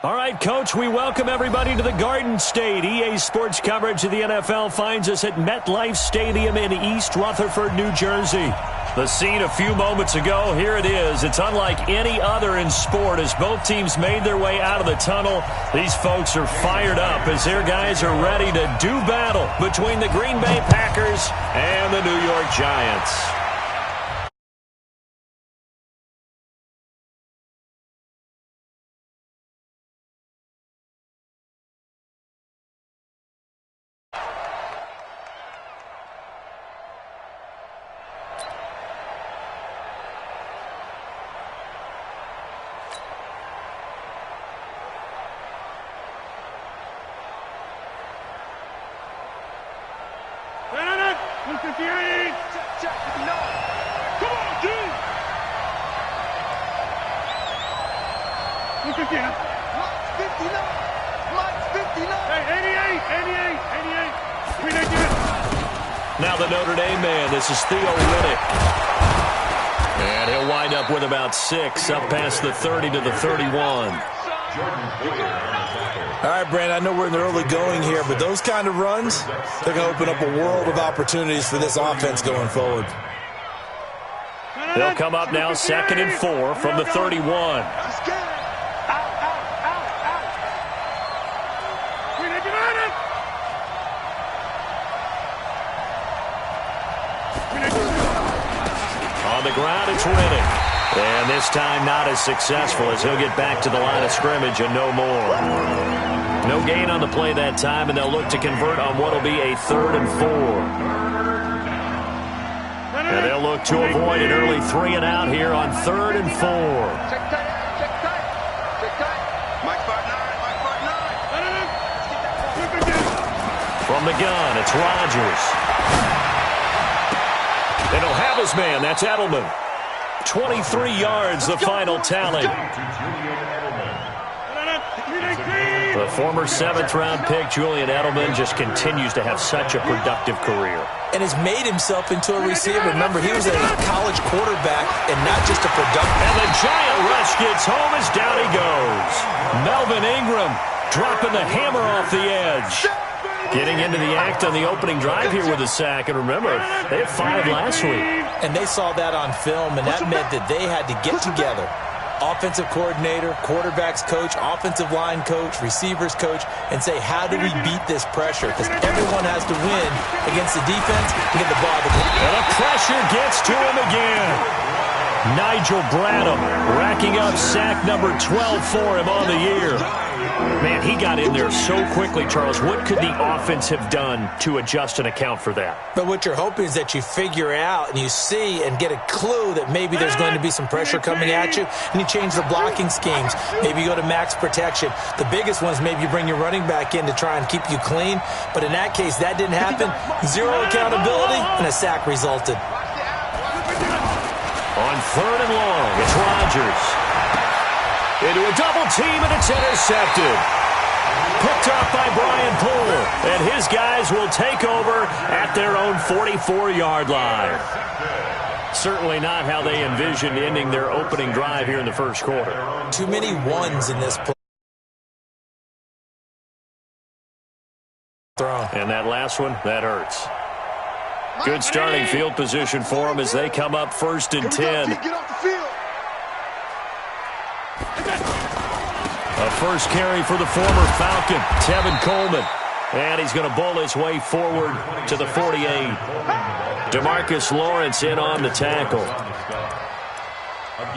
All right, Coach, we welcome everybody to the Garden State. EA Sports coverage of the NFL finds us at MetLife Stadium in East Rutherford, New Jersey. The scene a few moments ago, here it is. It's unlike any other in sport as both teams made their way out of the tunnel. These folks are fired up as their guys are ready to do battle between the Green Bay Packers and the New York Giants. Now the Notre Dame man, this is Theo Riddick. And he'll wind up with about 6, up past the 30 to the 31. All right, Brandon, I know we're in the early going here, but those kind of runs, they're going to open up a world of opportunities for this offense going forward. They'll come up now 2nd and 4 from the 31. On the ground, it's Riddick. And this time not as successful as he'll get back to the line of scrimmage and no more. No gain on the play that time, and they'll look to convert on what will be a 3rd and 4. And they'll look to avoid an early 3 and out here on 3rd and 4. From the gun, it's Rodgers. And he'll have his man. That's Edelman. 23 yards, the final tally. The former 7th-round pick, Julian Edelman, just continues to have such a productive career. And has made himself into a receiver. Remember, he was a college quarterback and not just a productive. And the giant rush gets home as down he goes. Melvin Ingram dropping the hammer off the edge. Getting into the act on the opening drive here with a sack. And remember, they had 5 last week. And they saw that on film, and that meant that they had to get together. Offensive coordinator, quarterbacks coach, offensive line coach, receivers coach, and say, how do we beat this pressure? Because everyone has to win against the defense and get the ball. And the pressure gets to him again. Nigel Bradham racking up sack number 12 for him on the year. Man, he got in there so quickly, Charles. What could the offense have done to adjust and account for that? But what you're hoping is that you figure out and you see and get a clue that maybe there's going to be some pressure coming at you, and you change the blocking schemes. Maybe you go to max protection. The biggest one is maybe you bring your running back in to try and keep you clean. But in that case, that didn't happen. 0 accountability, and a sack resulted. On 3rd and long, it's Rodgers. Into a double team, and it's intercepted. Picked off by Brian Poole, and his guys will take over at their own 44-yard line. Certainly not how they envisioned ending their opening drive here in the first quarter. Too many ones in this play. And that last one, that hurts. Good starting field position for them as they come up 1st and 10. Get off the field. A first carry for the former Falcon, Tevin Coleman. And he's going to bowl his way forward to the 48. DeMarcus Lawrence in on the tackle.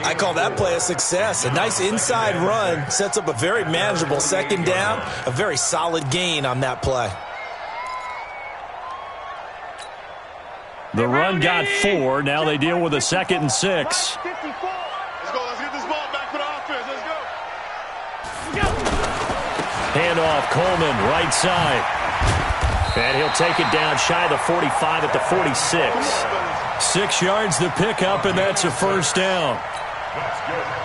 I call that play a success. A nice inside run sets up a very manageable 2nd down. A very solid gain on that play. The run got 4. Now they deal with a 2nd and 6. Let's go. Let's get this ball back for the offense. Let's go. Handoff, Coleman, right side. And he'll take it down shy of the 45 at the 46. 6 yards to pick up, and that's a 1st down.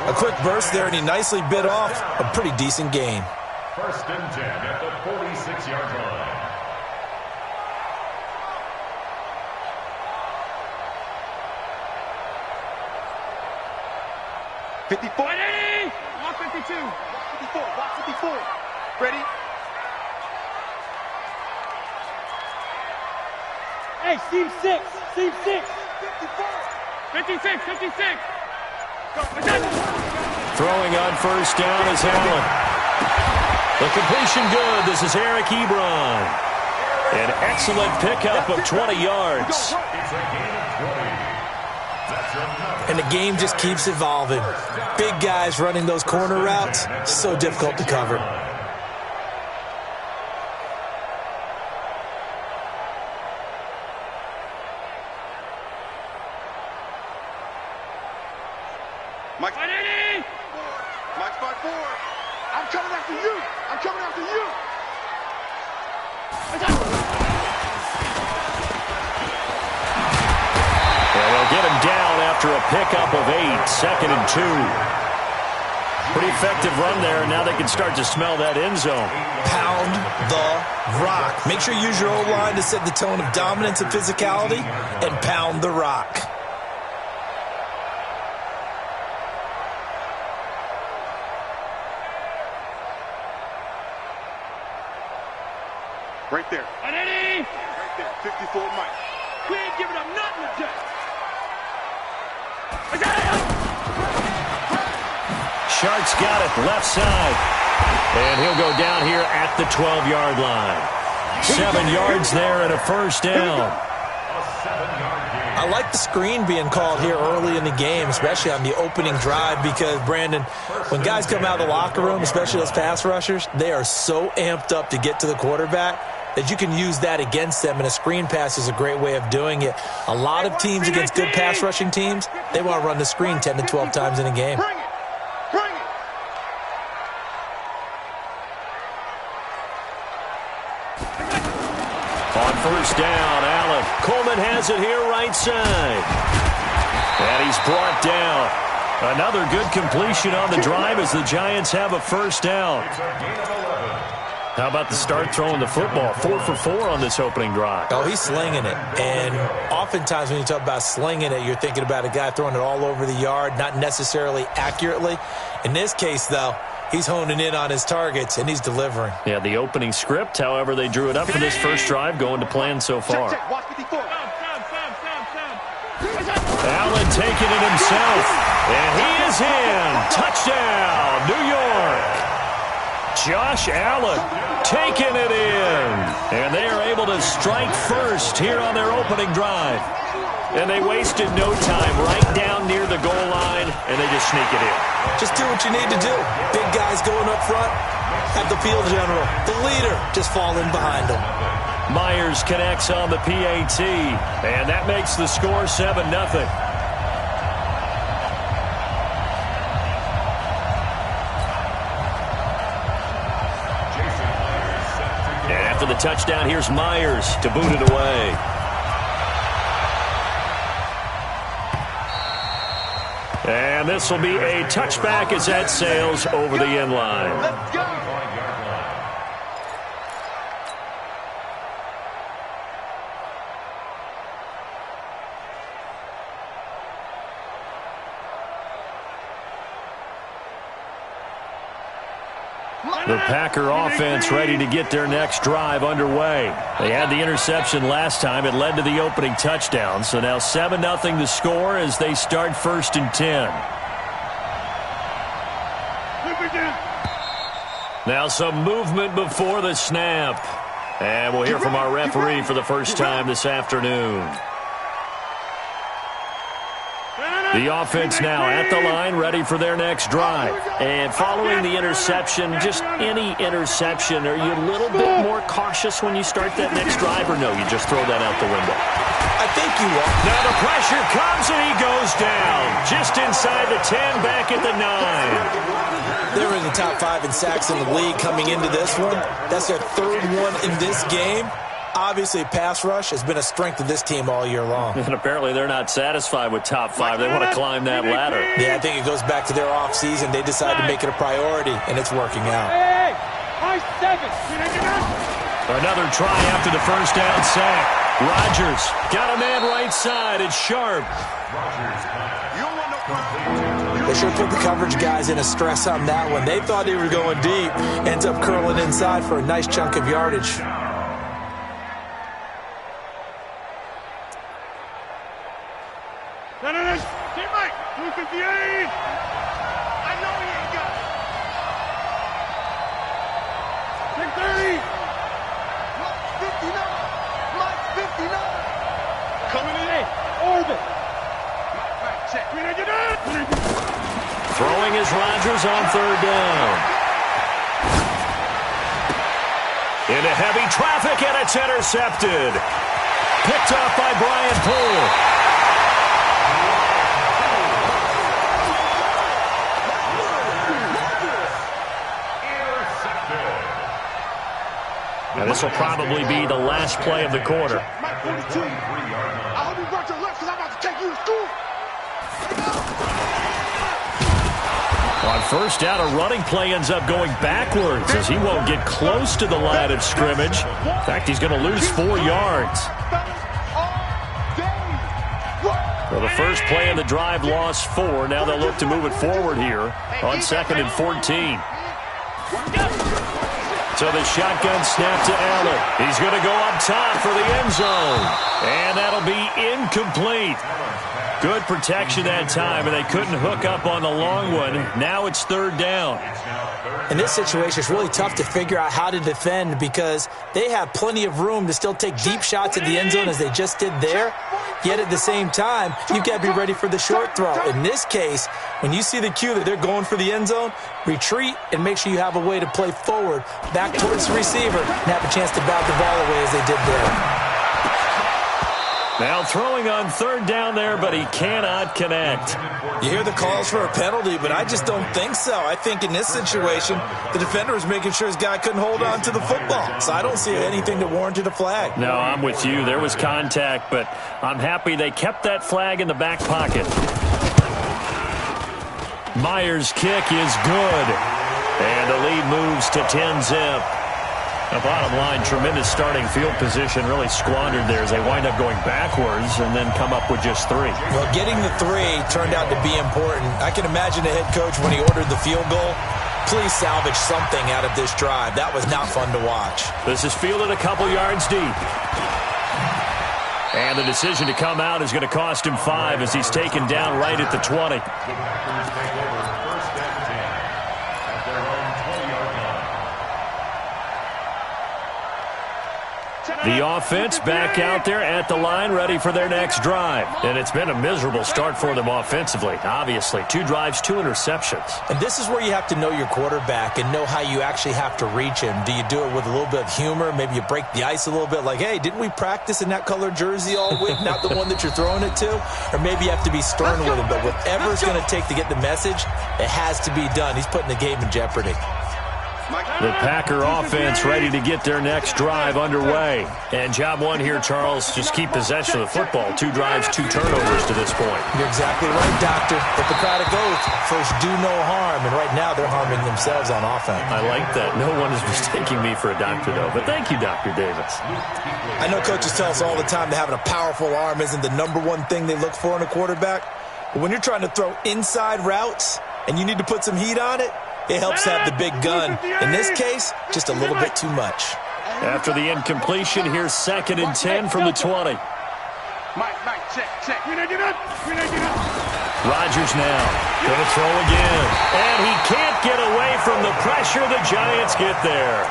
A quick burst there, and he nicely bit off a pretty decent gain. 1st and 10 at the 46-yard line. 54. 152. 54. Watch 54. Ready? Hey, seam 6. Seam 6. 56. 56. Throwing on first down is Allen. The completion good. This is Eric Ebron. An excellent pickup of 20 yards. It's a gain of 20. That's enough. And the game just keeps evolving. Big guys running those corner routes, so difficult to cover. Mike. Mike's by 4. I'm coming after you. I'm coming after you. And they'll get him down after a pickup of 8. 2nd and 2. Pretty effective run there, and now they can start to smell that end zone. Pound the rock. Make sure you use your O-line to set the tone of dominance and physicality, and pound the rock. Right there. Right there. 54 Mike. We ain't giving up nothing today. Shark's got it left side. And he'll go down here at the 12-yard line. 7 yards there and a first down. I like the screen being called here early in the game, especially on the opening drive, because, Brandon, when guys come out of the locker room, especially those pass rushers, they are so amped up to get to the quarterback that you can use that against them, and a screen pass is a great way of doing it. A lot of teams against good pass rushing teams, they want to run the screen 10 to 12 times in a game. Bring it. Bring it. On first down, Allen. Coleman has it here right side. And he's brought down. Another good completion on the drive as the Giants have a first down. It's a gain of 11. How about the start throwing the football? 4 for 4 on this opening drive. Oh, he's slinging it. And oftentimes when you talk about slinging it, you're thinking about a guy throwing it all over the yard, not necessarily accurately. In this case, though, he's honing in on his targets, and he's delivering. Yeah, the opening script, however, they drew it up for this first drive, going to plan so far. Check. Watch 54. Allen taking it himself. And he is in. Touchdown, New York. Josh Allen taking it in. And they are able to strike first here on their opening drive. And they wasted no time right down near the goal line, and they just sneak it in. Just do what you need to do. Big guys going up front. Have the field general, the leader, just falling behind them. Myers connects on the PAT, and that makes the score 7-0. And after the touchdown, here's Myers to boot it away. And this will be a touchback as that sails over the end line. Let's go. The Packer offense ready to get their next drive underway. They had the interception last time. It led to the opening touchdown. So now 7-0 the score as they start 1st and 10. Now some movement before the snap. And we'll hear from our referee for the first time this afternoon. The offense now at the line, ready for their next drive. And following the interception, just any interception, are you a little bit more cautious when you start that next drive, or no, you just throw that out the window? I think you are. Now the pressure comes and he goes down. Just inside the 10, back at the 9. They're in the top 5 in sacks in the league coming into this one. That's their 3rd one in this game. Obviously, pass rush has been a strength of this team all year long. And apparently they're not satisfied with top 5. They want to climb that ladder. Yeah, I think it goes back to their offseason. They decided to make it a priority, and it's working out. Hey, high 7. Another try after the first down sack. Rodgers got a man right side. It's Sharp. You don't want no problem. They should put the coverage guys in a stress on that one. They thought they were going deep. Ends up curling inside for a nice chunk of yardage. Teammate, 258. I know he ain't got it. 630. Mike 59. Coming in. Hey, orbit. Mike, check. Throwing is Rodgers on third down. Into heavy traffic, and it's intercepted. Picked off by Brian Poole. And this will probably be the last play of the quarter. Mike 42. I hope you brought your left because I'm about to take you to school. On first down, a running play ends up going backwards as he won't get close to the line of scrimmage. In fact, he's going to lose 4 yards. Well, the first play of the drive lost 4. Now they'll look to move it forward here on 2nd and 14. So the shotgun snap to Allen. He's going to go up top for the end zone. And that'll be incomplete. Good protection that time, and they couldn't hook up on the long one. Now it's third down. In this situation, it's really tough to figure out how to defend because they have plenty of room to still take deep shots at the end zone as they just did there. Yet at the same time, you've got to be ready for the short throw. In this case, when you see the cue that they're going for the end zone, retreat and make sure you have a way to play forward, back towards the receiver, and have a chance to bat the ball away as they did there. Now throwing on third down there, but he cannot connect. You hear the calls for a penalty, but I just don't think so. I think in this situation, the defender was making sure his guy couldn't hold on to the football. So I don't see anything that warranted a flag. No, I'm with you. There was contact, but I'm happy they kept that flag in the back pocket. Myers' kick is good. And the lead moves to 10-zip. The bottom line, tremendous starting field position, really squandered there as they wind up going backwards and then come up with just 3. Well, getting the 3 turned out to be important. I can imagine the head coach when he ordered the field goal. Please salvage something out of this drive. That was not fun to watch. This is fielded a couple yards deep. And the decision to come out is going to cost him 5 as he's taken down right at the 20. The offense back out there at the line, ready for their next drive. And it's been a miserable start for them offensively. Obviously, 2 drives, 2 interceptions. And this is where you have to know your quarterback and know how you actually have to reach him. Do you do it with a little bit of humor? Maybe you break the ice a little bit like, hey, didn't we practice in that colored jersey all week, not the one that you're throwing it to? Or maybe you have to be stern with him. But whatever it's going to take to get the message, it has to be done. He's putting the game in jeopardy. The Packer offense ready to get their next drive underway. And job 1 here, Charles, just keep possession of the football. 2 drives, 2 turnovers to this point. You're exactly right, Doctor. Hippocratic oath, first do no harm. And right now they're harming themselves on offense. I like that. No one is mistaking me for a doctor, though. But thank you, Dr. Davis. I know coaches tell us all the time that having a powerful arm isn't the #1 thing they look for in a quarterback. But when you're trying to throw inside routes and you need to put some heat on it, it helps have the big gun. In this case, just a little bit too much. After the incompletion, here's 2nd and 10 from the 20. Mike, check. Rodgers now going to throw again. And he can't get away from the pressure. The Giants get there.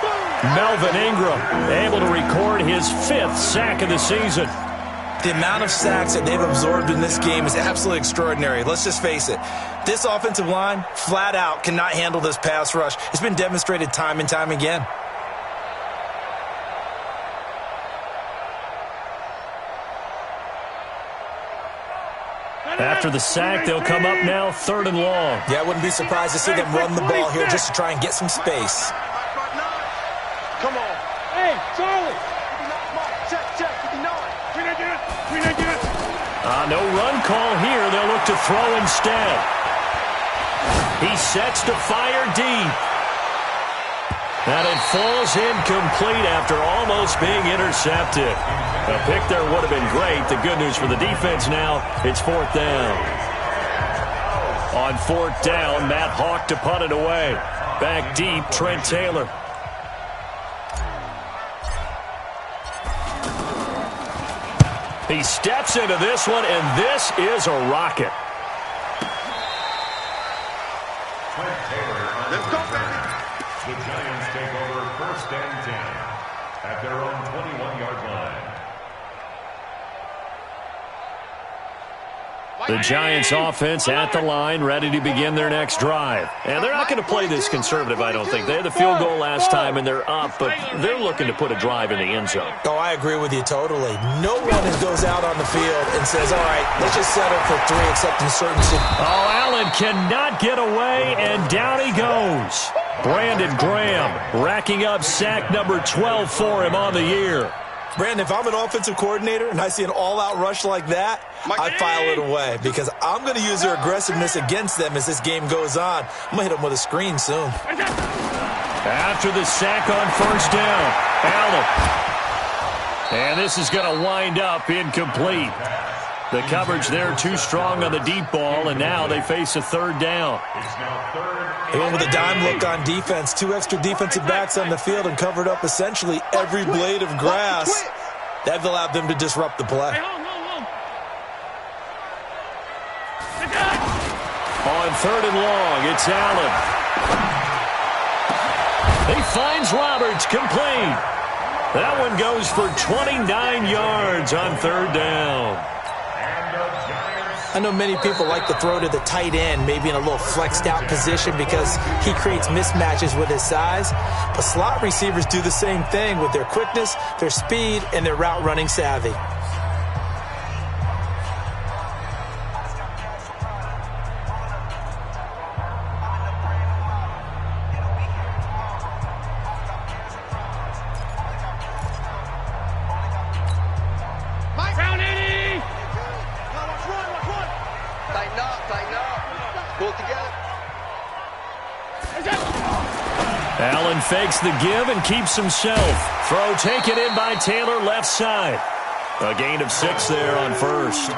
Melvin Ingram able to record his 5th sack of the season. The amount of sacks that they've absorbed in this game is absolutely extraordinary. Let's just face it. This offensive line, flat out, cannot handle this pass rush. It's been demonstrated time and time again. After the sack, they'll come up now 3rd and long. Yeah, I wouldn't be surprised to see them run the ball here just to try and get some space. Come on. Hey, Charlie. Check. 59. No run call here. They'll look to throw instead. He sets to fire deep. And it falls incomplete after almost being intercepted. A pick there would have been great. The good news for the defense now, it's 4th down. On 4th down, Matt Hawk to punt it away. Back deep, Trent Taylor. He steps into this one, and this is a rocket. Let's go, baby. The Giants take over 1st and 10 at their own 21-yard line. The Giants offense at the line, ready to begin their next drive. And they're not going to play this conservative, I don't think. They had the field goal last time, and they're up, but they're looking to put a drive in the end zone. Oh, I agree with you totally. No one goes out on the field and says, all right, let's just settle for 3 except in certain situations. Oh, Allen cannot get away, and down he goes. Brandon Graham racking up sack number 12 for him on the year. Brandon, if I'm an offensive coordinator and I see an all-out rush like that, I file it away because I'm going to use their aggressiveness against them as this game goes on. I'm going to hit them with a screen soon. After the sack on 1st down, Allen. And this is going to wind up incomplete. The coverage there too strong on the deep ball, and now they face a 3rd down. They went with a dime look on defense. 2 extra defensive backs on the field and covered up essentially every blade of grass. That allowed them to disrupt the play. On 3rd and long, it's Allen. He finds Roberts, complete. That one goes for 29 yards on 3rd down. I know many people like to throw to the tight end, maybe in a little flexed out position because he creates mismatches with his size. But slot receivers do the same thing with their quickness, their speed, and their route running savvy. Allen fakes the give and keeps himself. Throw taken in by Taylor, left side. A gain of 6 there on 1st.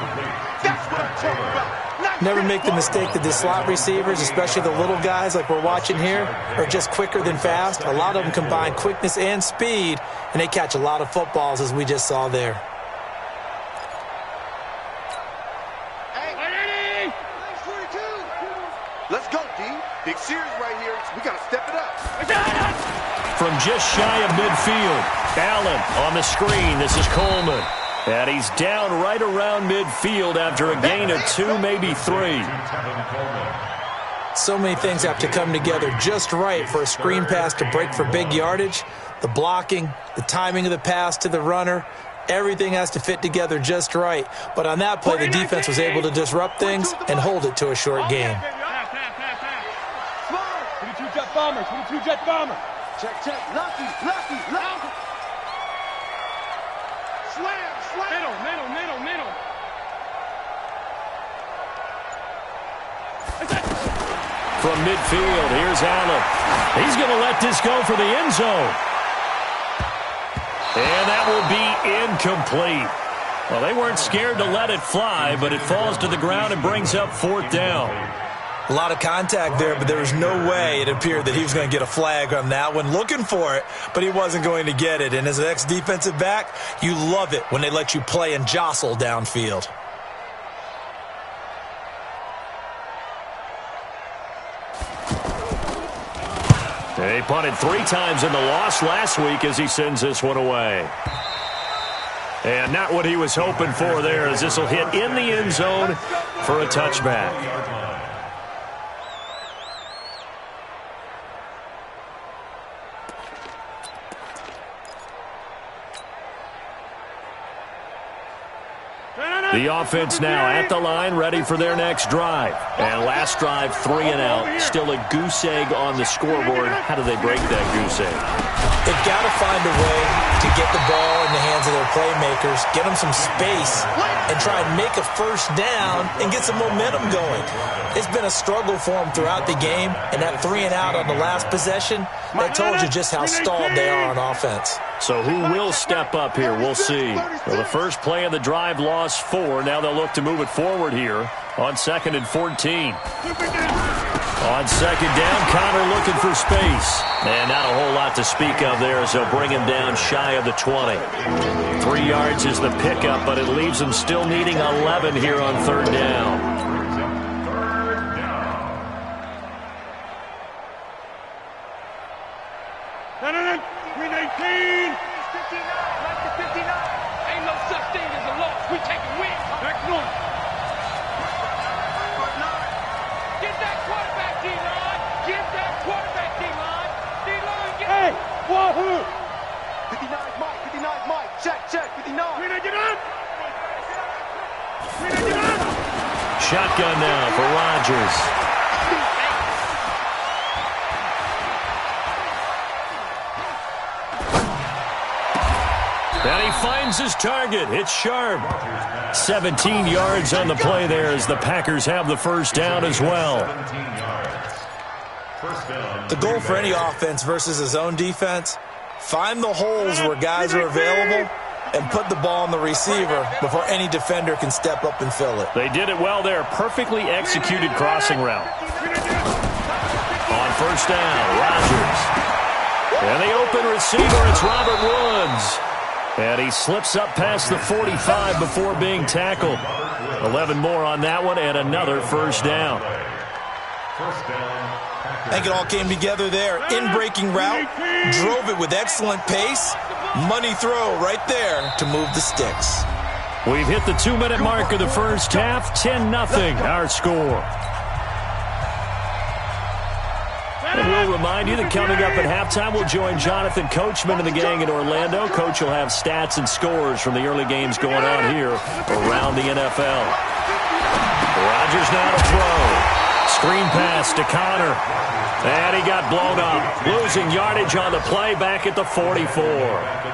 That's what I'm talking about. Never make the mistake that the slot receivers, especially the little guys like we're watching here, are just quicker than fast. A lot of them combine quickness and speed, and they catch a lot of footballs, as we just saw there. Let's go, D. Big series right here. We got to step it up. From just shy of midfield, Allen on the screen. This is Coleman. And he's down right around midfield after a gain of 2, maybe 3. So many things have to come together just right for a screen pass to break for big yardage. The blocking, the timing of the pass to the runner, everything has to fit together just right. But on that play, the defense was able to disrupt things and hold it to a short gain. 22 jet bomber, 22 jet bomber. Check. Lucky. Slam. Middle. From midfield, here's Allen. He's going to let this go for the end zone. And that will be incomplete. Well, they weren't scared to let it fly, but it falls to the ground and brings up 4th down. A lot of contact there, but there was no way it appeared that he was going to get a flag on that one. Looking for it, but he wasn't going to get it. And as an ex-defensive back, you love it when they let you play and jostle downfield. He punted 3 times in the loss last week as he sends this one away. And not what he was hoping for there, as this will hit in the end zone for a touchback. The offense now at the line, ready for their next drive. And last drive, 3 and out. Still a goose egg on the scoreboard. How do they break that goose egg? They've got to find a way to get the ball in the hands of their playmakers, get them some space, and try and make a first down and get some momentum going. It's been a struggle for them throughout the game, and that 3 and out on the last possession, that told you just how stalled they are on offense. So who will step up here? We'll see. Well, the first play of the drive lost 4. Now they'll look to move it forward here on 2nd and 14. On 2nd down, Connor looking for space. And not a whole lot to speak of there as they'll bring him down shy of the 20. 3 yards is the pickup, but it leaves them still needing 11 here on 3rd down. Shotgun now for Rodgers. And he finds his target. It's sharp. 17 yards on the play there as the Packers have the first down as well. The goal for any offense versus his own defense, find the holes where guys are available and put the ball on the receiver before any defender can step up and fill it. They did it well there. Perfectly executed crossing route. On 1st down, Rodgers. And the open receiver, it's Robert Woods. And he slips up past the 45 before being tackled. 11 more on that one and another first down. I think it all came together there. In-breaking route, drove it with excellent pace. Money throw right there to move the sticks. We've hit the 2-minute mark of the first half. 10-0 our score. And we'll remind you that coming up at halftime, we'll join Jonathan Coachman and the gang in Orlando. Coach will have stats and scores from the early games going on here around the NFL. Rodgers now to throw. Screen pass to Connor. And he got blown up. Losing yardage on the play back at the 44.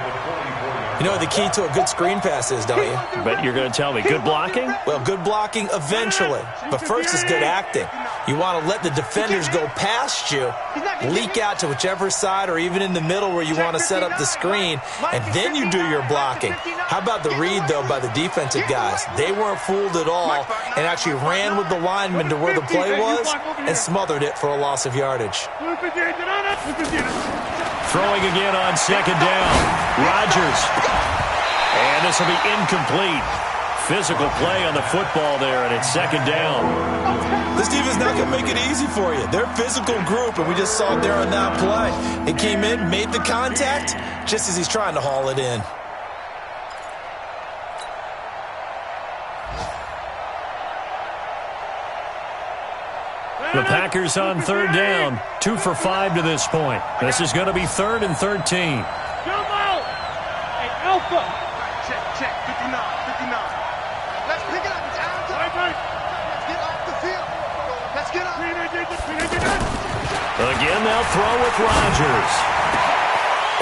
You know what the key to a good screen pass is, don't you? Bet you're going to tell me. Good blocking? Well, good blocking eventually. But first is good acting. You want to let the defenders go past you, leak out to whichever side or even in the middle where you want to set up the screen, and then you do your blocking. How about the read, though, by the defensive guys? They weren't fooled at all and actually ran with the lineman to where the play was and smothered it for a loss of yardage. Throwing again on 2nd down. Rodgers. And this will be incomplete. Physical play on the football there, and it's 2nd down. This defense not going to make it easy for you. They're a physical group, and we just saw it there on that play. It came in, made the contact, just as he's trying to haul it in. The Packers on 3rd down. 2 for 5 to this point. This is going to be 3rd and 13. Jump out! Hey, Alpha! Check, 59. Let's pick it up. It's out of time. Let's get off the field. Let's get up. Again, they'll throw with Rodgers.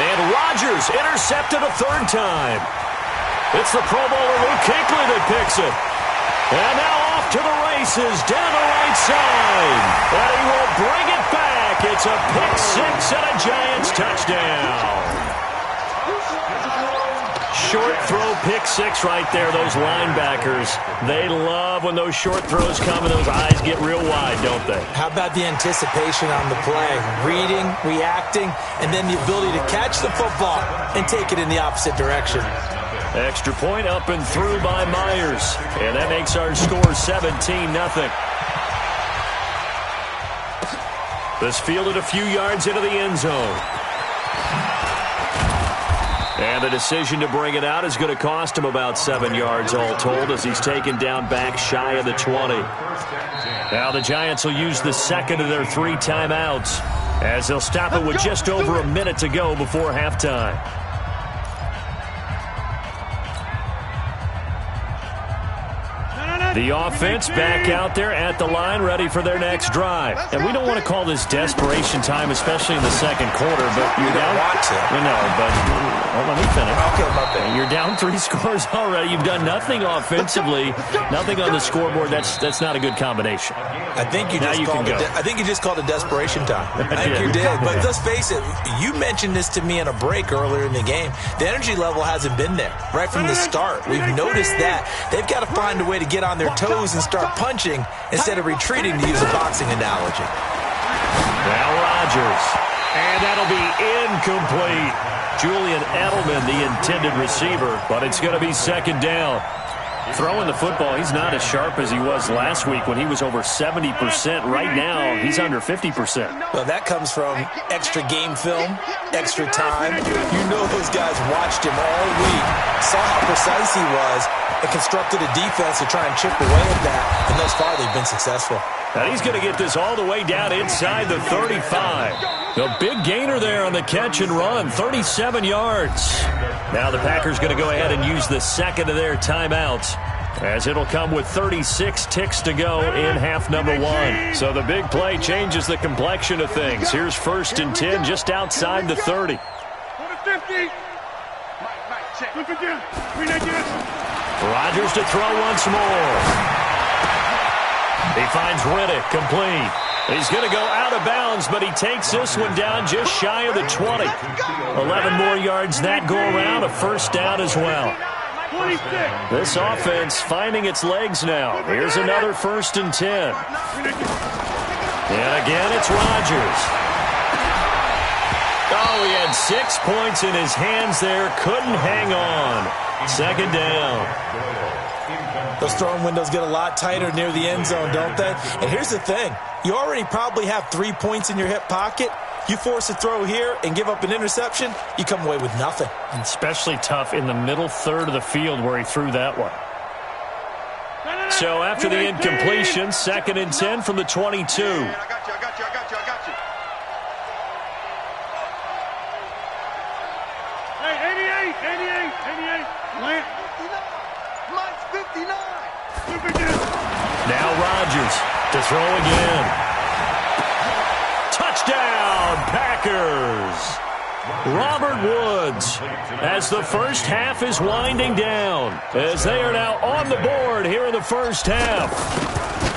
And Rodgers intercepted a 3rd time. It's the Pro Bowler Luke Kuechly that picks it. And now off to the races down the right side. And he will bring it back. It's a pick 6 and a Giants touchdown. Short throw, pick 6 right there. Those linebackers, they love when those short throws come and those eyes get real wide, don't they? How about the anticipation on the play? Reading, reacting, and then the ability to catch the football and take it in the opposite direction. Extra point up and through by Myers. And that makes our score 17-0. This fielded a few yards into the end zone. And the decision to bring it out is going to cost him about 7 yards all told as he's taken down back shy of the 20. Now the Giants will use the second of their 3 timeouts as they'll stop it with just over a minute to go before halftime. The offense back out there at the line, ready for their next drive. And we don't want to call this desperation time, especially in the second quarter, but you don't want to. No, but Well, let me finish. Okay, my bad. You're down 3 scores already. You've done nothing offensively, nothing on the scoreboard. That's not a good combination. I think you just called it desperation time. I think you did. But let's face it, you mentioned this to me in a break earlier in the game. The energy level hasn't been there right from the start. We've noticed that. They've got to find a way to get on their toes and start punching instead of retreating, to use a boxing analogy. Now Rodgers. And that'll be incomplete. Julian Edelman, the intended receiver, but it's going to be second down. Throwing the football, he's not as sharp as he was last week when he was over 70%. Right now, he's under 50%. Well, that comes from extra game film, extra time. You know those guys watched him all week, saw how precise he was, and constructed a defense to try and chip away at that. And thus far, they've been successful. And he's going to get this all the way down inside the 35. The big gainer there on the catch and run, 37 yards. Now the Packers going to go ahead and use the second of their timeouts, as it'll come with 36 ticks to go in half number 1. So the big play changes the complexion of things. Here's 1st and 10 just outside the 30. Rodgers to throw once more. He finds Riddick complete. He's going to go out of bounds, but he takes this one down just shy of the 20. 11 more yards that go around, a first down as well. This offense finding its legs now. Here's another 1st and 10. And again, it's Rodgers. Oh, he had 6 points in his hands there. Couldn't hang on. Second down. Those throwing windows get a lot tighter near the end zone, don't they? And here's the thing. You already probably have 3 points in your hip pocket. You force a throw here and give up an interception, you come away with nothing. Especially tough in the middle third of the field where he threw that one. So after the incompletion, 2nd and 10 from the 22. I got you. Hey, 88. Plant. Mike's 59. Now Rodgers to throw again. Touchdown, Packers. Robert Woods, as the first half is winding down, as they are now on the board here in the first half.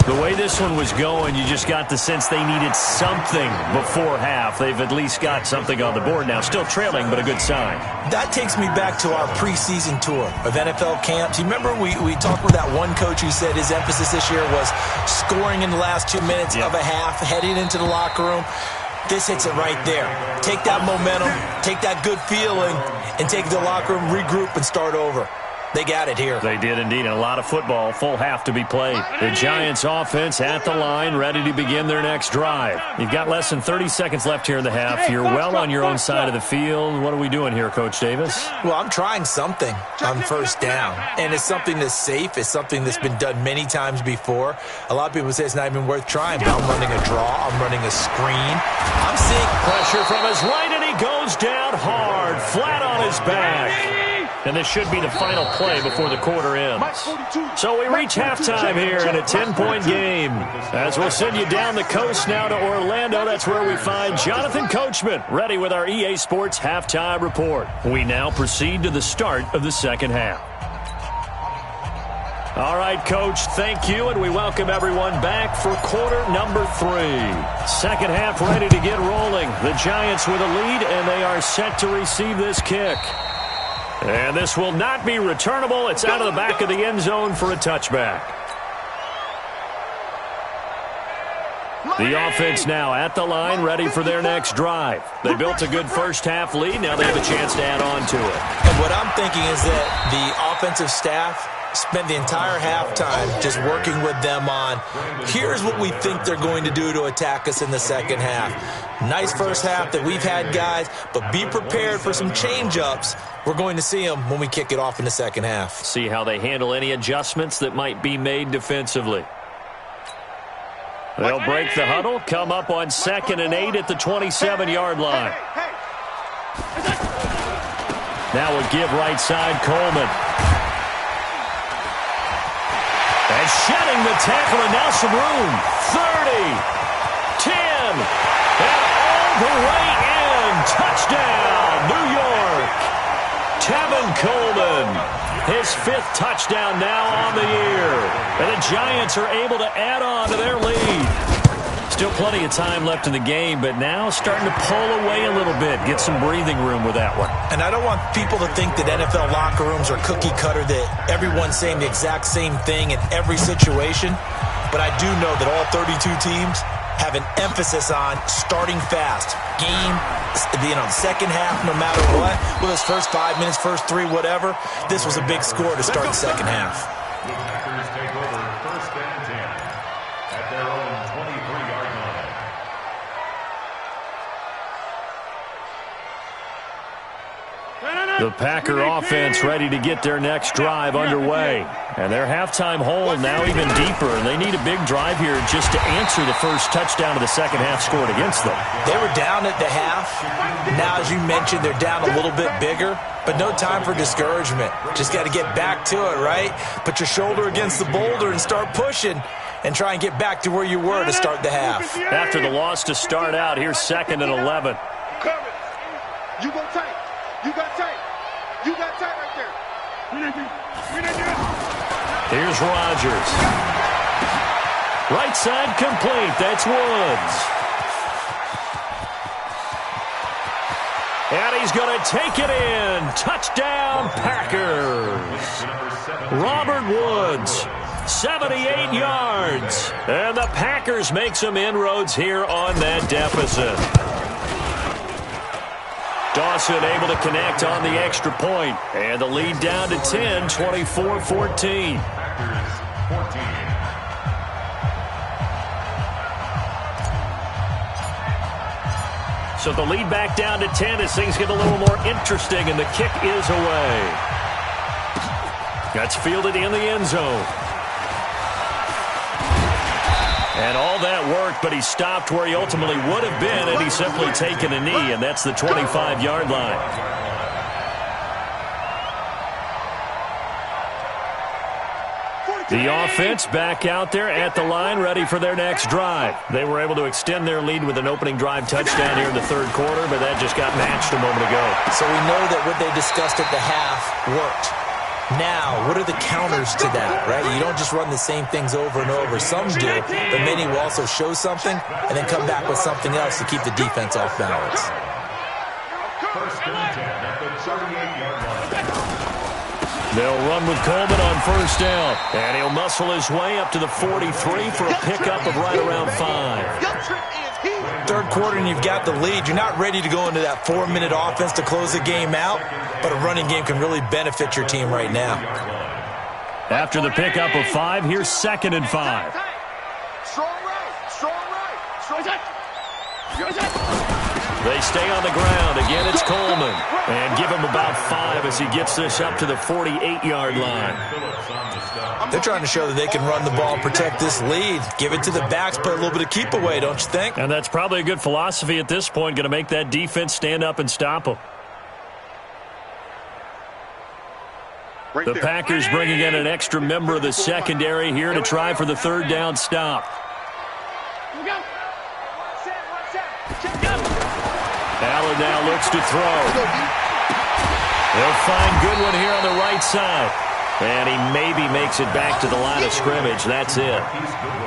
The way this one was going, you just got the sense they needed something before half. They've at least got something on the board now. Still trailing, but a good sign. That takes me back to our preseason tour of NFL camps. You remember we talked with that one coach who said his emphasis this year was scoring in the last 2 minutes of a half, heading into the locker room. This hits it right there. Take that momentum, take that good feeling, and take the locker room, regroup, and start over. They got it here. They did indeed. And a lot of football, full half to be played. The Giants offense at the line, ready to begin their next drive. You've got less than 30 seconds left here in the half. You're well on your own side of the field. What are we doing here, Coach Davis? Well, I'm trying something on first down. And it's something that's safe. It's something that's been done many times before. A lot of people say it's not even worth trying, but I'm running a draw. I'm running a screen. I'm seeing pressure from his right, and he goes down hard, flat on his back. And this should be the final play before the quarter ends. So we reach halftime here in a 10-point game. As we'll send you down the coast now to Orlando, that's where we find Jonathan Coachman, ready with our EA Sports Halftime Report. We now proceed to the start of the second half. All right, Coach, thank you, and we welcome everyone back for quarter number 3. Second half ready to get rolling. The Giants with a lead, and they are set to receive this kick. And this will not be returnable. It's out of the back of the end zone for a touchback. The offense now at the line, ready for their next drive. They built a good first half lead. Now they have a chance to add on to it. And what I'm thinking is that the offensive staff spent the entire halftime just working with them on, here's what we think they're going to do to attack us in the second half. Nice first half that we've had, guys, but be prepared for some change-ups. We're going to see them when we kick it off in the second half. See how they handle any adjustments that might be made defensively. They'll break the huddle, come up on 2nd and 8 at the 27-yard line. Now a give right side, Coleman. And shedding the tackle, and now some room. 30, 10, and all the way in. Touchdown, New York. Tevin Coleman. His 5th touchdown now on the year. And the Giants are able to add on to their lead. Still plenty of time left in the game, but now starting to pull away a little bit. Get some breathing room with that one. And I don't want people to think that NFL locker rooms are cookie cutter, that everyone's saying the exact same thing in every situation. But I do know that all 32 teams have an emphasis on starting fast. Game, second half, no matter what. Well, those first 5 minutes, first 3, whatever. This was a big score to start the second half. The Packers take over 1st and 10 at their own 23-yard line. The Packer offense ready to get their next drive underway. And their halftime hole now even deeper. And they need a big drive here just to answer the first touchdown of the second half scored against them. They were down at the half. Now, as you mentioned, they're down a little bit bigger. But no time for discouragement. Just got to get back to it, right? Put your shoulder against the boulder and start pushing. And try and get back to where you were to start the half. After the loss to start out, here's 2nd and 11. You go tight. You got tight. You got tight right there. Here's Rodgers. Right side complete. That's Woods. And he's going to take it in. Touchdown, Packers. Robert Woods, 78 yards. And the Packers make some inroads here on that deficit. Dawson able to connect on the extra point. And the lead down to 10, 24-14. So the lead back down to 10 as things get a little more interesting, and the kick is away. That's fielded in the end zone. And all that worked, but he stopped where he ultimately would have been, and he's simply taken a knee, and that's the 25-yard line. The offense back out there at the line, ready for their next drive. They were able to extend their lead with an opening drive touchdown here in the third quarter, but that just got matched a moment ago. So we know that what they discussed at the half worked. Now, what are the counters to that, right? You don't just run the same things over and over. Some do, but many will also show something and then come back with something else to keep the defense off balance. 1st and 10 at the 38-yard line. They'll run with Coleman on 1st down, and he'll muscle his way up to the 43 for a pickup of right around 5. Third quarter and you've got the lead. You're not ready to go into that 4-minute offense to close the game out, but a running game can really benefit your team right now. After the pickup of 5, here's 2nd and 5. Strong right. Strong right. They stay on the ground. Again, it's Coleman. And give him about 5 as he gets this up to the 48-yard line. They're trying to show that they can run the ball and protect this lead. Give it to the backs, put a little bit of keep away, don't you think? And that's probably a good philosophy at this point, going to make that defense stand up and stop them. The Packers bringing in an extra member of the secondary here to try for the 3rd down stop. Allen now looks to throw. They'll find Goodwin here on the right side. And he maybe makes it back to the line of scrimmage. That's it.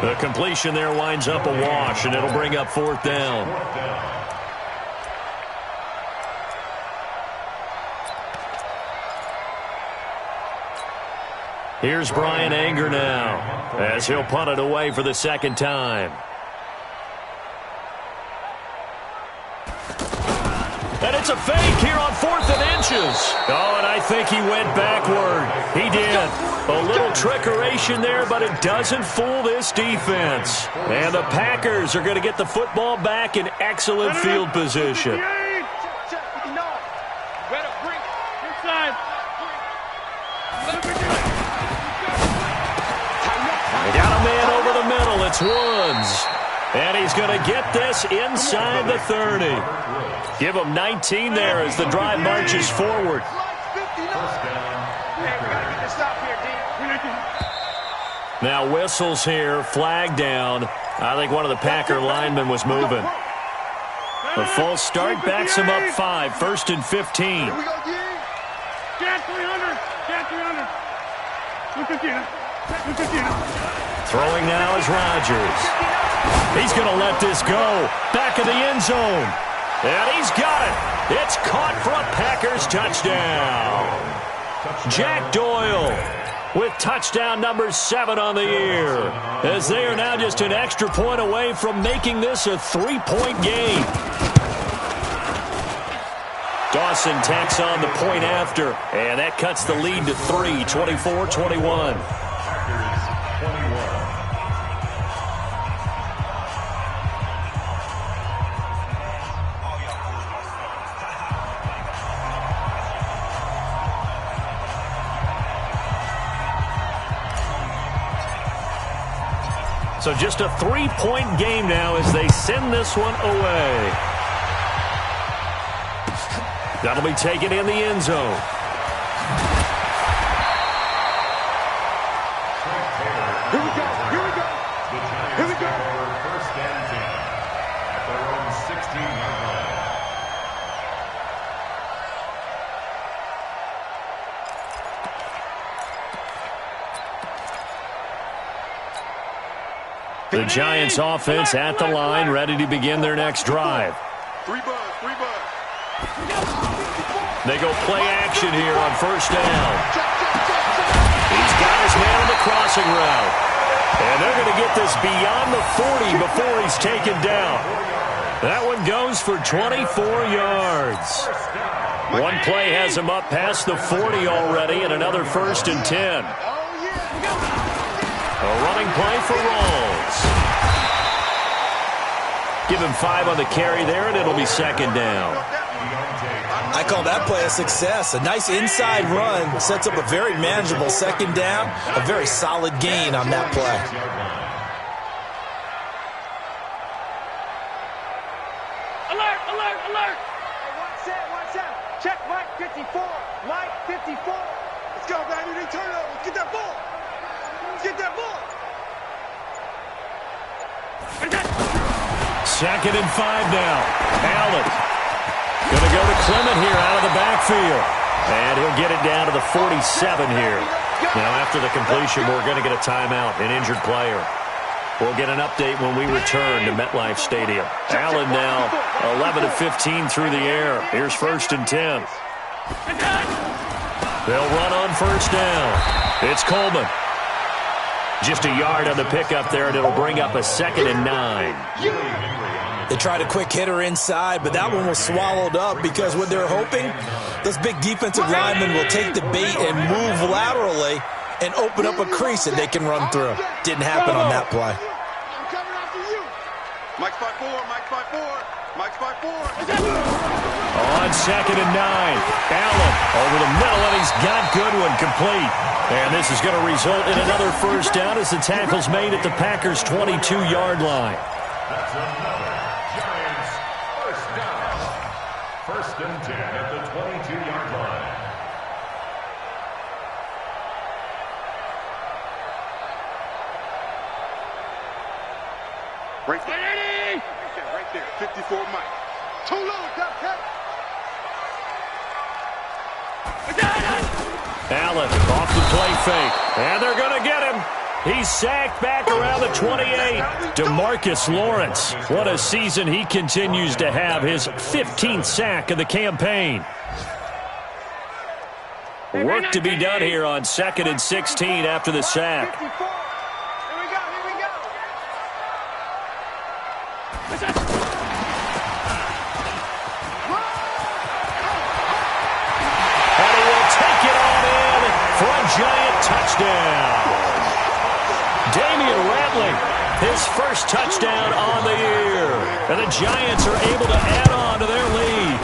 The completion there winds up a wash, and it'll bring up 4th down. Here's Brian Anger now as he'll punt it away for the 2nd time. And it's a fake here on 4th and inches. Oh, and I think he went backward. He did. A little trickeration there, but it doesn't fool this defense. And the Packers are going to get the football back in excellent field position. They got a man over the middle. It's Woods. And he's going to get this inside the 30. Give him 19 there as the drive marches forward. Now whistles here, flag down. I think one of the Packer linemen was moving. A false start backs him up 5, 1st and 15. Cat 300. Cat 300. 250. Throwing now is Rodgers. He's going to let this go. Back of the end zone. And he's got it. It's caught for a Packers touchdown. Jack Doyle with touchdown number 7 on the year, as they are now just an extra point away from making this a 3-point game. Dawson tacks on the point after, and that cuts the lead to 3, 24-21. So just a 3-point game now as they send this one away. That'll be taken in the end zone. Here we go. Here we go. Here we go. First and 10 at their own 16-yard line. The Giants offense at the line, ready to begin their next drive. 3 buzz. They go play action here on first down. He's got his man on the crossing route. And they're going to get this beyond the 40 before he's taken down. That one goes for 24 yards. One play has him up past the 40 already, and another first and 10. A running play for Rawls. Give him 5 on the carry there, and it'll be second down. I call that play a success. A nice inside run sets up a very manageable second down. A very solid gain on that play. Alert, alert, alert. Watch out. Check Mike 54. Mike 54. Let's go, baby. They turn it over. Let's get that ball. Let's get that ball. Second and 5 now. Allen going to go to Clement here out of the backfield. And he'll get it down to the 47 here. Now, after the completion, we're going to get a timeout, an injured player. We'll get an update when we return to MetLife Stadium. Allen now 11 of 15 through the air. Here's first and 10. They'll run on first down. It's Coleman. Just a yard on the pickup there, and it'll bring up a second and 9. They tried a quick hitter inside, but that one was swallowed up because what they're hoping, those big defensive linemen will take the bait and move laterally and open up a crease that they can run through. Didn't happen on that play. I'm coming after you. Mike 5-4. Mike 5-4. Mike 5-4. On second and 9. Allen over the middle, and he's got Goodwin complete. And this is going to result in another first down as the tackle's made at the Packers' 22-yard line. That's another Giants first down. First and 10 at the 22-yard line. Right there. Right there. 54 Mike. Too low, Duck. Allen off the play fake, and they're going to get him. He's sacked back around the 28. DeMarcus Lawrence, what a season he continues to have, his 15th sack of the campaign. Work to be done here on second and 16 after the sack. Here we go. And he will take it on in for a Giant touchdown. Damian Ratley, his first touchdown on the year. And the Giants are able to add on to their lead.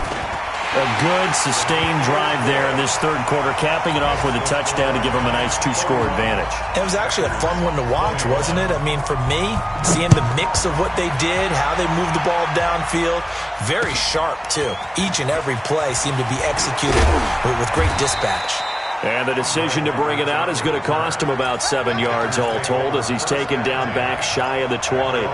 A good, sustained drive there in this third quarter, capping it off with a touchdown to give them a nice 2-score advantage. It was actually a fun one to watch, wasn't it? I mean, for me, seeing the mix of what they did, how they moved the ball downfield, very sharp, too. Each and every play seemed to be executed with great dispatch. And the decision to bring it out is going to cost him about 7 yards all told as he's taken down back shy of the 20.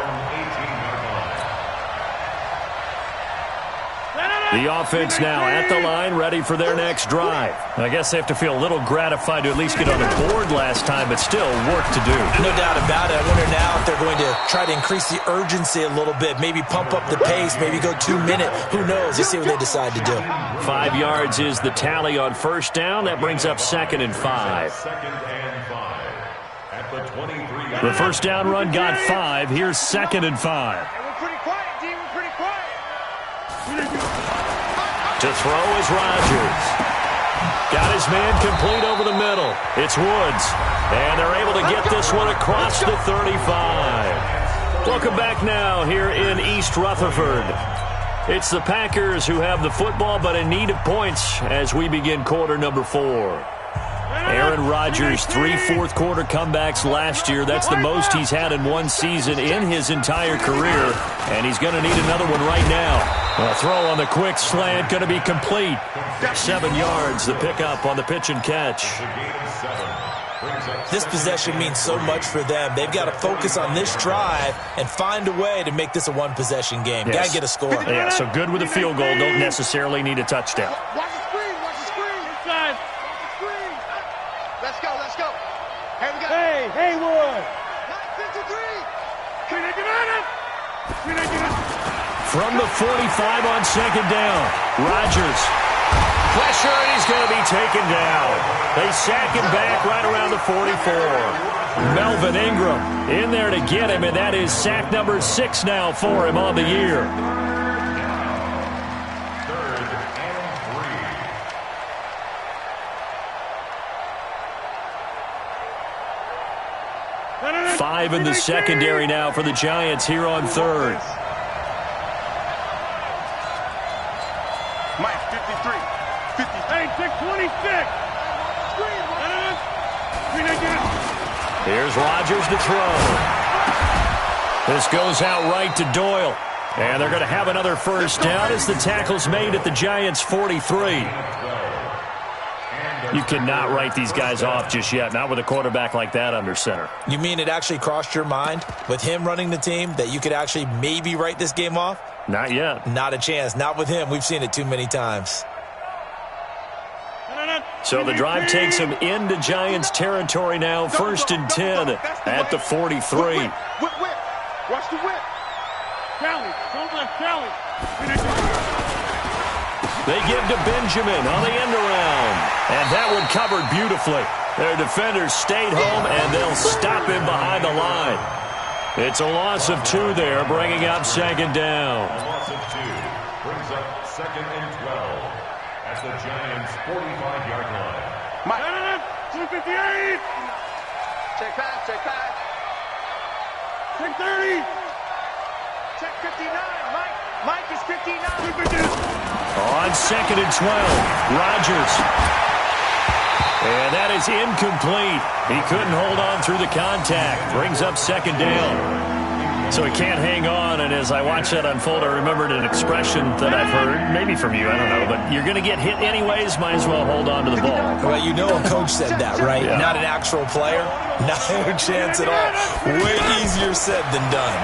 The offense now at the line, ready for their next drive. I guess they have to feel a little gratified to at least get on the board last time, but still work to do. No doubt about it. I wonder now if they're going to try to increase the urgency a little bit, maybe pump up the pace, maybe go 2 minute. Who knows? Let's see what they decide to do. 5 yards is the tally on first down. That brings up 2nd and 5. Second and 5 at the 23. The first down run got 5. Here's 2nd and 5. We're pretty quiet, D. We're pretty quiet. To throw is Rodgers. Got his man complete over the middle. It's Woods. And they're able to get this one across the 35. Welcome back now here in East Rutherford. It's the Packers who have the football, but in need of points as we begin quarter number 4. Aaron Rodgers, 3 fourth-quarter comebacks last year. That's the most he's had in one season in his entire career, and he's going to need another one right now. A throw on the quick slant, going to be complete. 7 yards, the pickup on the pitch and catch. This possession means so much for them. They've got to focus on this drive and find a way to make this a one-possession game. Yes. Got to get a score. Yeah, so good with a field goal, don't necessarily need a touchdown. Watch the screen. Watch the screen. Inside. Watch the screen. Let's go. Let's go. Hey, we got. Hey, Haywood. 9:53. From the 45 on second down, Rodgers. Pressure, and he's going to be taken down. They sack him back right around the 44. Melvin Ingram in there to get him, and that is sack number 6 now for him on the year. 3rd and 3. 5 in the secondary now for the Giants here on 3rd. Mike, 53. 50. Hey, 626. Here's Rodgers to throw. This goes out right to Doyle. And they're going to have another first down as the tackle's made at the Giants' 43. You cannot write these guys off just yet, not with a quarterback like that under center. You mean it actually crossed your mind with him running the team that you could actually maybe write this game off? Not yet. Not a chance. Not with him. We've seen it too many times. So the drive takes him into Giants territory now. 1st and 10 at the 43. Whip. Watch the whip. Kelly. Don't let Kelly. They give to Benjamin on the end around. And that one covered beautifully. Their defenders stayed home, and they'll stop him behind the line. It's a loss of 2 there, bringing up 2nd down. A loss of 2 brings up 2nd and 12 at the Giants' 45-yard line. Mike. 258. Check pass. Check pass. 630. Check 59. Mike is 59. On 2nd and 12, Rodgers. And that is incomplete. He couldn't hold on through the contact. Brings up 2nd down. So he can't hang on, and as I watched that unfold, I remembered an expression that I've heard, maybe from you, I don't know, but you're going to get hit anyways, might as well hold on to the ball. Well, you know a coach said that, right? Yeah. Not an actual player. Not a chance at all. Way easier said than done.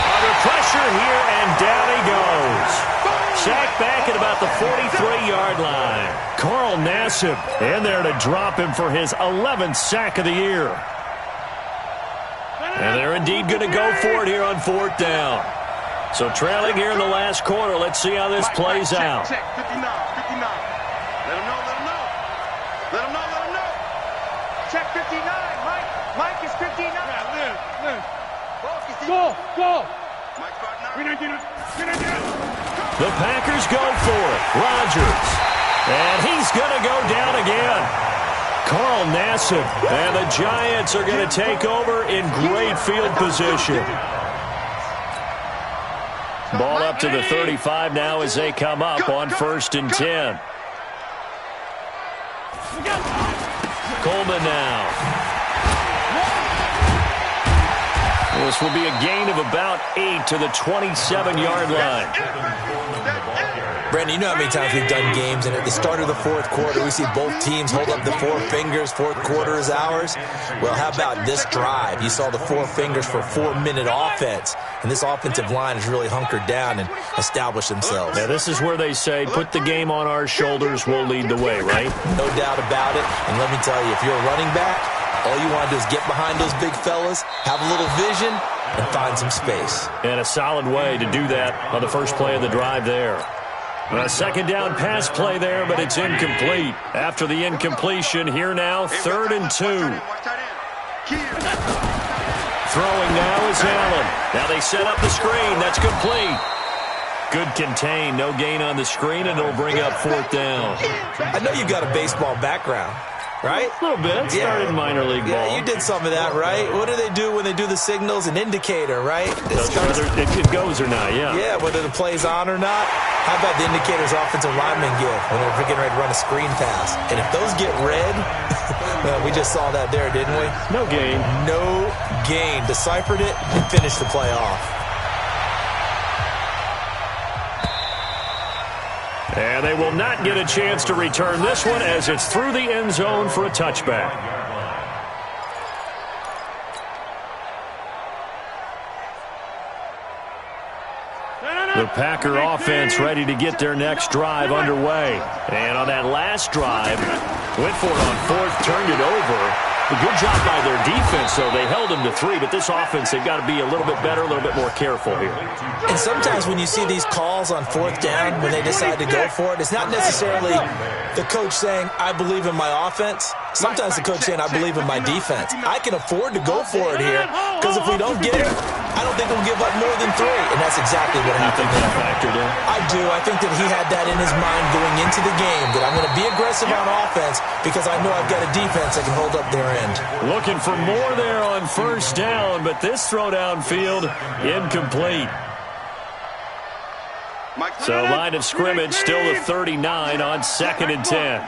Under pressure here, and down he goes. Sacked back at about the 43-yard line. Carl Nassib in there to drop him for his 11th sack of the year. And they're indeed going to go for it here on 4th down. So trailing here in the last quarter. Let's see how this plays out. Check 59. 59. Let him know. Check 59. Mike is 59. Go. Mike's 59. The Packers go for it. Rodgers. And he's going to go down again. Carl Nassib. And the Giants are going to take over in great field position. Ball up to the 35 now as they come up on 1st and 10. Coleman now. This will be a gain of about 8 to the 27-yard line. Brandon, you know how many times we've done games, and at the start of the fourth quarter, we see both teams hold up the four fingers, fourth quarter is ours. Well, how about this drive? You saw the four fingers for a 4-minute offense, and this offensive line has really hunkered down and established themselves. Yeah, this is where they say, put the game on our shoulders, we'll lead the way, right? No doubt about it, and let me tell you, if you're a running back, all you want to do is get behind those big fellas, have a little vision, and find some space. And a solid way to do that on the first play of the drive there. A second down pass play there, but it's incomplete. After the incompletion, here now, 3rd and 2. Throwing now is Allen. Now they set up the screen. That's complete. Good contain. No gain on the screen, and it'll bring up 4th down. I know you got a baseball background, right? A little bit. Started in minor league ball. Yeah, you did some of that, right? What do they do when they do the signals? An indicator, right? Whether it goes or not, yeah. Yeah, whether the play's on or not. How about the indicators offensive linemen give when they're getting ready to run a screen pass? And if those get red, well, we just saw that there, didn't we? No gain. No gain. Deciphered it and finished the play off. And they will not get a chance to return this one as it's through the end zone for a touchback. The Packer offense ready to get their next drive underway. And on that last drive, went for it on 4th, turned it over. A good job by their defense, though. They held them to 3, but this offense, they've got to be a little bit better, a little bit more careful here. And sometimes when you see these calls on 4th down, when they decide to go for it, it's not necessarily the coach saying, I believe in my offense. Sometimes the coach saying, I believe in my defense. I can afford to go for it here, because if we don't get it, I don't think we'll give up more than 3. And that's exactly what happened there. Factored in? I do. I think that he had that in his mind going into the game, that I'm going to be aggressive on offense because I know I've got a defense that can hold up their end. Looking for more there on 1st down, but this throw downfield incomplete. So line of scrimmage still the 39 on 2nd and 10.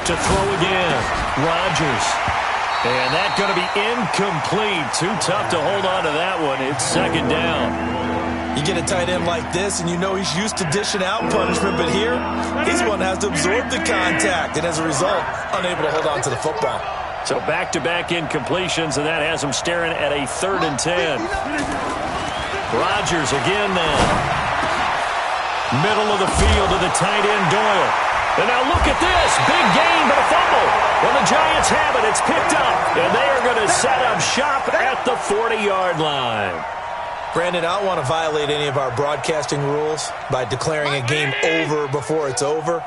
To throw again, Rodgers. And that's going to be incomplete. Too tough to hold on to that one. It's 2nd down. You get a tight end like this, and you know he's used to dishing out punishment, but here, he's one that has to absorb the contact, and as a result, unable to hold on to the football. So back-to-back incompletions, and that has him staring at a 3rd and 10. Rodgers again now. Middle of the field to the tight end, Doyle. And now look at this. Big gain, but a fumble. Well, the Giants have it. It's picked up. And they are going to set up shop at the 40-yard line. Brandon, I don't want to violate any of our broadcasting rules by declaring a game over before it's over.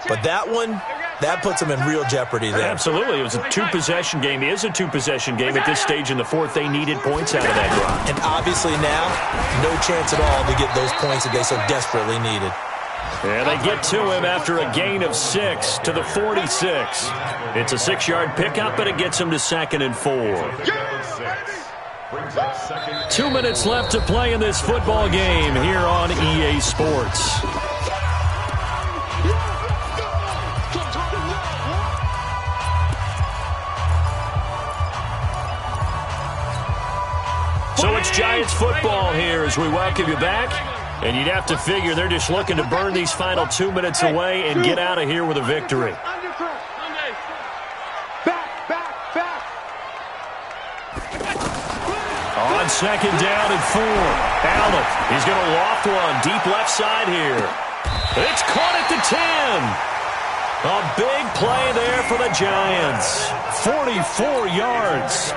But that one, that puts them in real jeopardy there. Absolutely. It was a two-possession game. It is a two-possession game. At this stage in the 4th, they needed points out of that drive. And obviously now, no chance at all to get those points that they so desperately needed. And they get to him after a gain of 6 to the 46. It's a 6-yard pickup, but it gets him to 2nd and 4. 2 minutes left to play in this football game here on EA Sports. So it's Giants football here as we welcome you back. And you'd have to figure they're just looking to burn these final 2 minutes away and get out of here with a victory. On 2nd down and 4. Allen, he's going to loft one deep left side here. It's caught at the 10. A big play there for the Giants. 44 yards.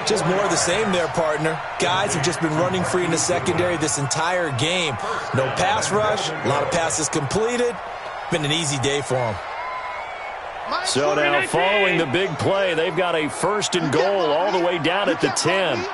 Just more of the same there, partner. Guys have just been running free in the secondary this entire game. No pass rush, a lot of passes completed. Been an easy day for them. So now following the big play, they've got a 1st and goal all the way down at the 10.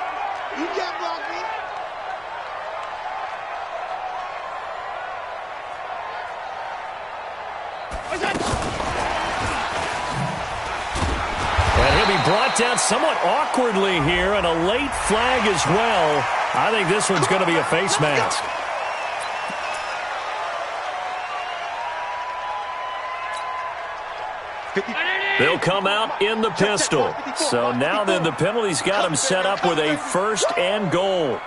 And he'll be brought down somewhat awkwardly here, and a late flag as well. I think this one's going to be a face mask. They'll come out in the pistol. So now then the penalty's got him set up with a 1st and goal.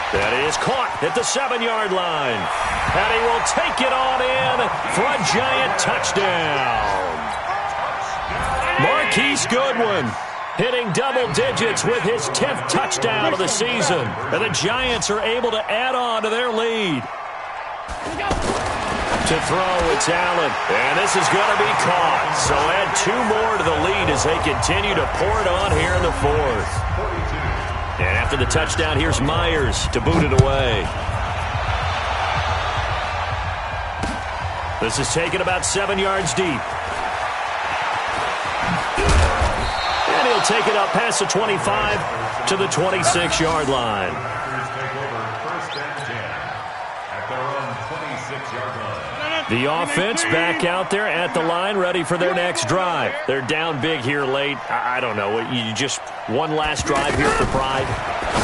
That is caught at the 7-yard line. And he will take it on in for a Giant touchdown. Marquise Goodwin hitting double digits with his 10th touchdown of the season. And the Giants are able to add on to their lead. To throw, it's Allen. And this is going to be caught. So add 2 more to the lead as they continue to pour it on here in the 4th. And after the touchdown, here's Myers to boot it away. This is taken about 7 yards deep. And he'll take it up past the 25 to the 26-yard line. The offense back out there at the line, ready for their next drive. They're down big here late. I don't know. You just one last drive here for pride.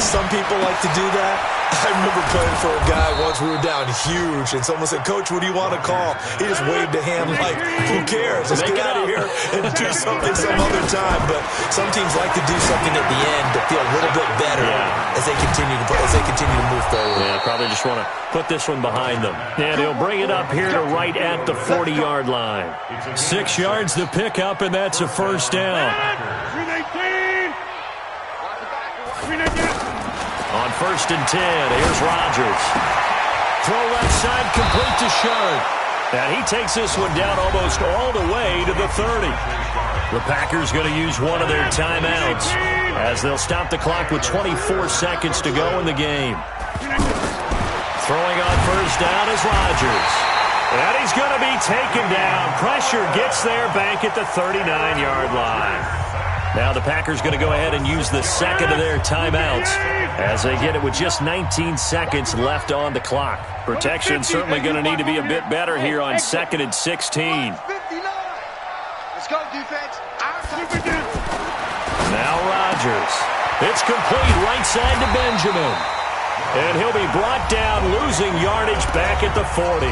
Some people like to do that. I remember playing for a guy once. We were down huge, and someone said, "Coach, what do you want to call?" He just waved a hand like, "Who cares? Let's get out of here and do something some other time." But some teams like to do something at the end to feel a little bit better as they continue to move forward. Yeah, probably just want to put this one behind them. And he'll bring it up here to right at the 40-yard line. 6 yards to pick up, and that's a 1st down. 319. On 1st and 10, here's Rodgers. Throw left side, complete to Sharp. And he takes this one down almost all the way to the 30. The Packers going to use one of their timeouts as they'll stop the clock with 24 seconds to go in the game. Throwing on 1st down is Rodgers. And he's going to be taken down. Pressure gets there back at the 39-yard line. Now the Packers going to go ahead and use the second of their timeouts as they get it with just 19 seconds left on the clock. Protection certainly going to need to be a bit better here on 2nd and 16. Let's go, defense. Now Rodgers. It's complete right side to Benjamin. And he'll be brought down, losing yardage back at the 40.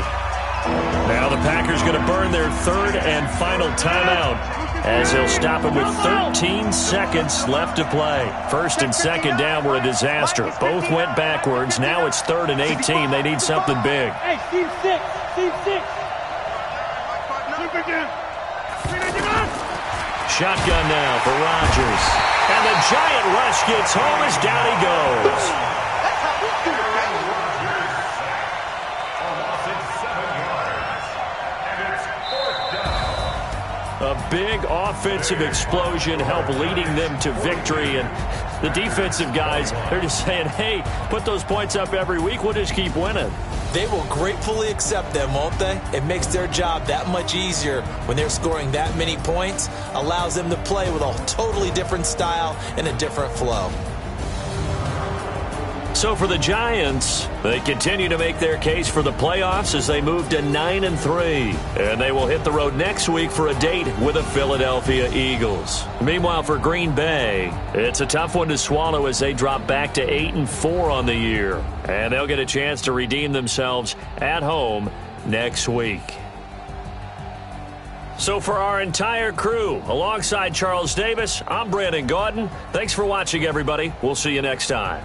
Now the Packers going to burn their 3rd and final timeout as he'll stop it with 13 seconds left to play. 1st and 2nd down were a disaster. Both went backwards. Now it's 3rd and 18. They need something big. Hey, team 6. Team 6. Shotgun now for Rodgers. And the Giant rush gets home as down he goes. A big offensive explosion helped leading them to victory. And the defensive guys, they're just saying, hey, put those points up every week. We'll just keep winning. They will gratefully accept them, won't they? It makes their job that much easier when they're scoring that many points. Allows them to play with a totally different style and a different flow. So for the Giants, they continue to make their case for the playoffs as they move to 9-3. And they will hit the road next week for a date with the Philadelphia Eagles. Meanwhile, for Green Bay, it's a tough one to swallow as they drop back to 8-4 on the year. And they'll get a chance to redeem themselves at home next week. So for our entire crew, alongside Charles Davis, I'm Brandon Gaudin. Thanks for watching, everybody. We'll see you next time.